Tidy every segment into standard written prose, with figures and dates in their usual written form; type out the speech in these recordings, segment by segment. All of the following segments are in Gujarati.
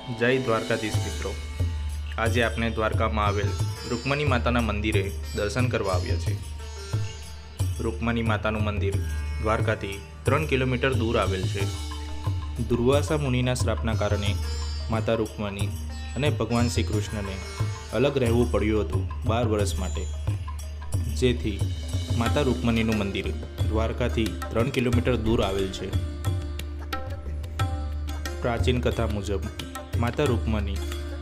જય દ્વારકાધીશ મિત્રો, આજે આપણે દ્વારકામાં આવેલ રૂકમણી માતાના મંદિરે દર્શન કરવા આવ્યા છે. રૂકમણી માતાનું મંદિર દ્વારકાથી 3 કિલોમીટર દૂર આવેલ છે. દુર્વાસા મુનિના શ્રાપના કારણે માતા રૂકમણી અને ભગવાન શ્રી કૃષ્ણને અલગ રહેવું પડ્યું હતું 12 વર્ષ માટે. જેથી માતા રૂકમણીનું મંદિર દ્વારકાથી 3 કિલોમીટર દૂર આવેલ છે. પ્રાચીન કથા મુજબ માતા રૂકમણી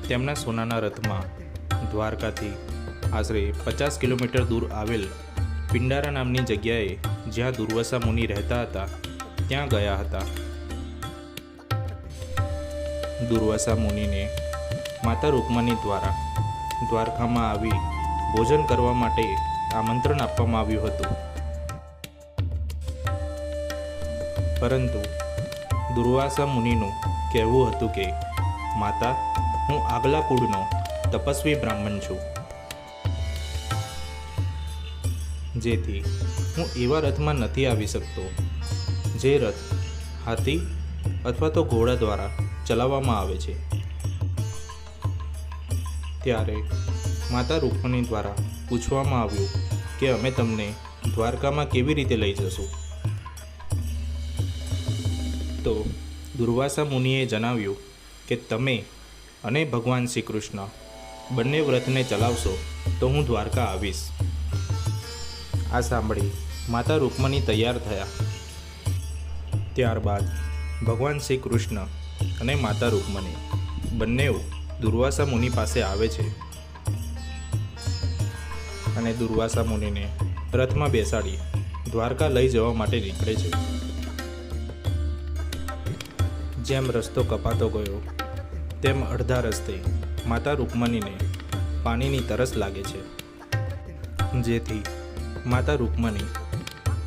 તેમના સોનાના રથમાં દ્વારકાથી આશરે 50 કિલોમીટર દૂર આવેલ પિંડારા નામની જગ્યાએ, જ્યાં દુર્વાસા મુનિ રહેતા હતા, ત્યાં ગયા હતા. દુર્વાસા મુનિને માતા રૂકમણી દ્વારા દ્વારકામાં આવી ભોજન કરવા માટે આમંત્રણ આપવામાં આવ્યું હતું. પરંતુ દુર્વાસા મુનિનું કહેવું હતું કે માતા, હું આગલા કુળનો તપસ્વી બ્રાહ્મણ છું, જેથી હું એવા રથમાં નથી આવી શકતો જે રથ હાથી અથવા તો ઘોડા દ્વારા ચલાવવામાં આવે છે. ત્યારે માતા રૂકમણી દ્વારા પૂછવામાં આવ્યું કે અમે તમને દ્વારકામાં કેવી રીતે લઈ જશું? તો દુર્વાસા મુનિએ જણાવ્યું કે તમે અને ભગવાન શ્રી કૃષ્ણ બંને વ્રતને ચલાવશો તો હું દ્વારકા આવીશ. આ સાંભળી માતા રૂકમણી તૈયાર થયા. ત્યારબાદ ભગવાન શ્રી કૃષ્ણ અને માતા રૂકમણી બંને દુર્વાસા મુનિ પાસે આવે છે અને દુર્વાસા મુનિને રથમાં બેસાડી દ્વારકા લઈ જવા માટે નીકળે છે. જેમ રસ્તો કપાતો ગયો તેમ અડધા રસ્તે માતા રૂકમણીને પાણીની તરસ લાગે છે. જેથી માતા રૂકમણી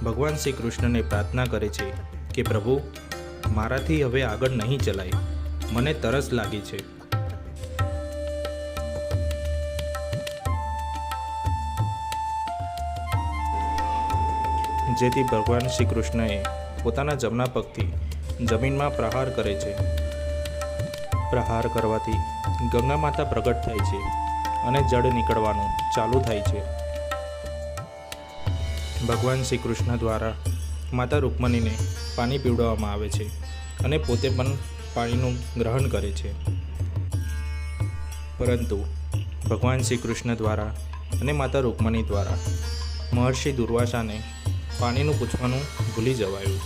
ભગવાન શ્રી કૃષ્ણને પ્રાર્થના કરે છે કે પ્રભુ, મારાથી હવે આગળ નહીં ચલાય, મને તરસ લાગી છે. જેથી ભગવાન શ્રી કૃષ્ણએ પોતાના જમણા પગથી જમીનમાં પ્રહાર કરે છે. પ્રહાર કરવાથી ગંગા માતા પ્રગટ થાય છે અને જળ નીકળવાનું ચાલુ થાય છે. ભગવાન શ્રી કૃષ્ણ દ્વારા માતા રૂકમણીને પાણી પીવડાવવામાં આવે છે અને પોતે પણ પાણીનું ગ્રહણ કરે છે. પરંતુ ભગવાન શ્રી કૃષ્ણ દ્વારા અને માતા રૂકમણી દ્વારા મહર્ષિ દુર્વાસાને પાણીનું પૂછવાનું ભૂલી જવાયું.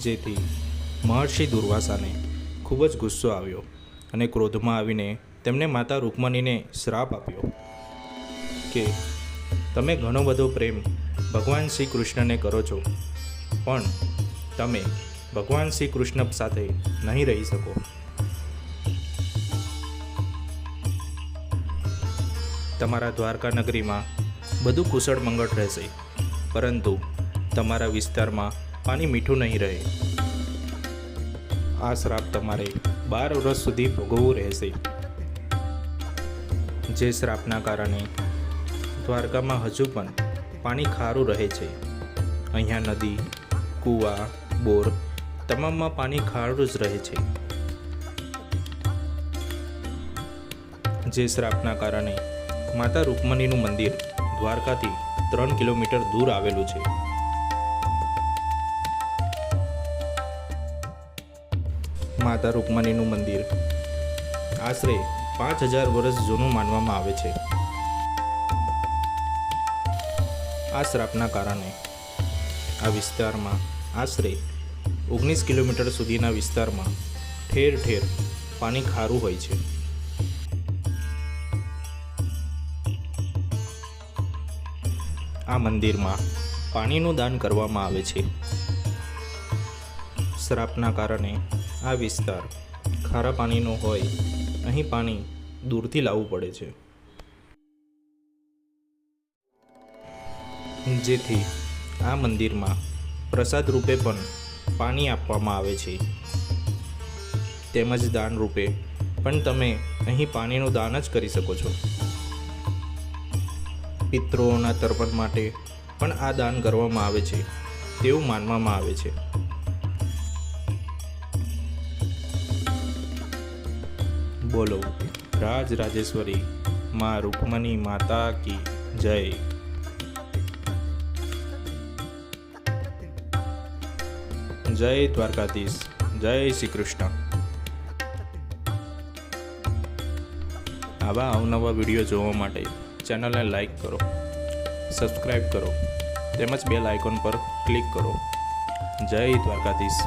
જેથી મહર્ષિ દુર્વાસાને ખૂબ જ ગુસ્સો આવ્યો અને ક્રોધમાં આવીને તેમને માતા રૂકમણીને શ્રાપ આપ્યો કે તમે ઘણો બધો પ્રેમ ભગવાન શ્રી કૃષ્ણને કરો છો, પણ તમે ભગવાન શ્રી કૃષ્ણ સાથે નહીં રહી શકો. તમારા દ્વારકા નગરીમાં બધું કુશળ મંગળ રહેશે, પરંતુ તમારા વિસ્તારમાં પાણી મીઠું નહીં રહે. આ શ્રાપ તમારે 12 વર્ષ સુધી ભોગવવું રહેશે. જે શ્રાપના કારણે દ્વારકામાં હજુ પણ પાણી ખારું રહે છે. અહીંયા નદી, કૂવા, બોર તમામમાં પાણી ખારું જ રહે છે. જે શ્રાપના કારણે માતા રૂકમણીનું મંદિર દ્વારકાથી 3 કિલોમીટર દૂર આવેલું છે. માતા રૂકમણીનું મંદિર આશરે 5000 વર્ષ જૂનું માનવામાં આવે છે. આ શ્રાપના કારણે આ વિસ્તારમાં આશરે 19 કિલોમીટર સુધીના વિસ્તારમાં ઠેર ઠેર પાણી ખારું હોય છે. આ મંદિરમાં પાણીનું દાન કરવામાં આવે છે. શ્રાપના કારણે આ વિસ્તાર ખારા પાણીનો હોય, અહીં પાણી દૂરથી લાવવું પડે છે. જેથી આ મંદિરમાં પ્રસાદ રૂપે પણ પાણી આપવામાં આવે છે. તેમજ દાન રૂપે પણ તમે અહીં પાણીનું દાન જ કરી શકો છો. પિતૃઓના તર્પણ માટે પણ આ દાન કરવામાં આવે છે તેવું માનવામાં આવે છે. બોલો રાજ રાજેશ્વરી માં રૂકમણી માતા કી જય. જય દ્વારકાધીશ. જય શ્રી કૃષ્ણ. આવા અવનવા વિડીયો જોવા માટે ચેનલને લાઈક કરો, સબસ્ક્રાઈબ કરો તેમજ બેલ આઇકોન પર ક્લિક કરો. જય દ્વારકાધીશ.